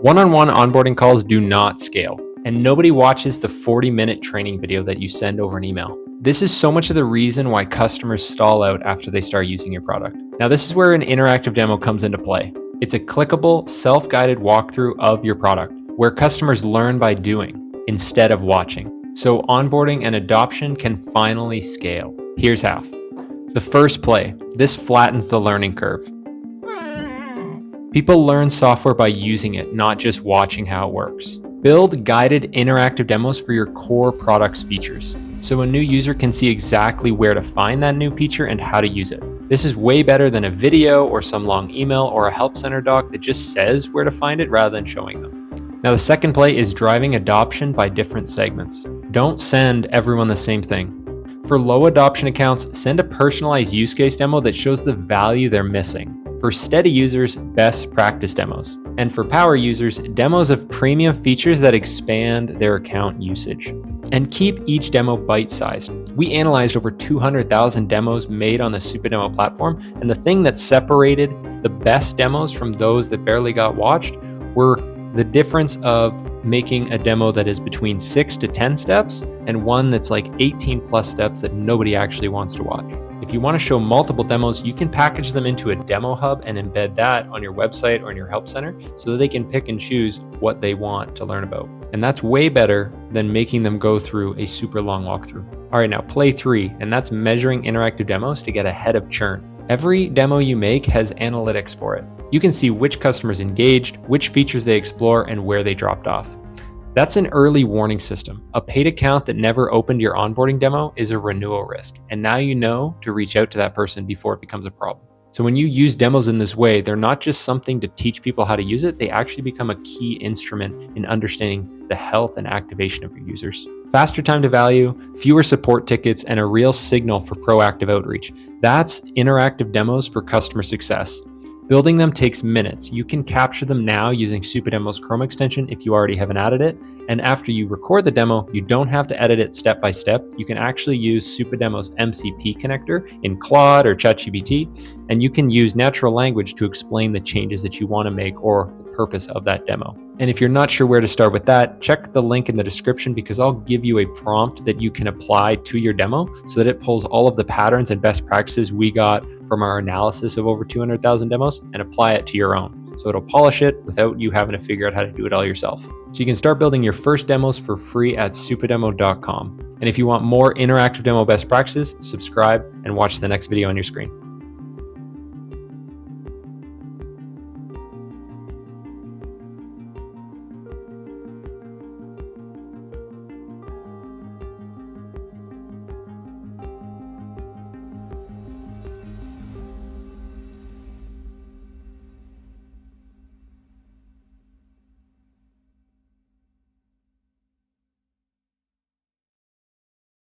One-on-one onboarding calls do not scale, and nobody watches the 40-minute training video that you send over an email. This is so much of the reason why customers stall out after they start using your product. Now, this is where an interactive demo comes into play. It's a clickable, self-guided walkthrough of your product, where customers learn by doing instead of watching. So onboarding and adoption can finally scale. Here's how. The first play. This flattens the learning curve. People learn software by using it, not just watching how it works. Build guided interactive demos for your core product's features, so a new user can see exactly where to find that new feature and how to use it. This is way better than a video or some long email or a help center doc that just says where to find it rather than showing them. Now, the second play is driving adoption by different segments. Don't send everyone the same thing. For low adoption accounts, send a personalized use case demo that shows the value they're missing. For steady users, best practice demos. And for power users, demos of premium features that expand their account usage. And keep each demo bite-sized. We analyzed over 200,000 demos made on the Supademo platform, and the thing that separated the best demos from those that barely got watched were the difference of making a demo that is between 6 to 10 steps and one that's like 18 plus steps that nobody actually wants to watch. If you want to show multiple demos, you can package them into a demo hub and embed that on your website or in your help center so that they can pick and choose what they want to learn about. And that's way better than making them go through a super long walkthrough. All right, now play 3, and that's measuring interactive demos to get ahead of churn. Every demo you make has analytics for it. You can see which customers engaged, which features they explore, and where they dropped off. That's an early warning system. A paid account that never opened your onboarding demo is a renewal risk. And now you know to reach out to that person before it becomes a problem. So when you use demos in this way, they're not just something to teach people how to use it, they actually become a key instrument in understanding the health and activation of your users. Faster time to value, fewer support tickets, and a real signal for proactive outreach. That's interactive demos for customer success. Building them takes minutes. You can capture them now using Supademo's Chrome extension if you already haven't added it. And after you record the demo, you don't have to edit it step by step. You can actually use Supademo's MCP connector in Claude or ChatGPT, and you can use natural language to explain the changes that you want to make or the purpose of that demo. And if you're not sure where to start with that, check the link in the description because I'll give you a prompt that you can apply to your demo so that it pulls all of the patterns and best practices we got from our analysis of over 200,000 demos and apply it to your own. So it'll polish it without you having to figure out how to do it all yourself. So you can start building your first demos for free at supademo.com. And if you want more interactive demo best practices, subscribe and watch the next video on your screen.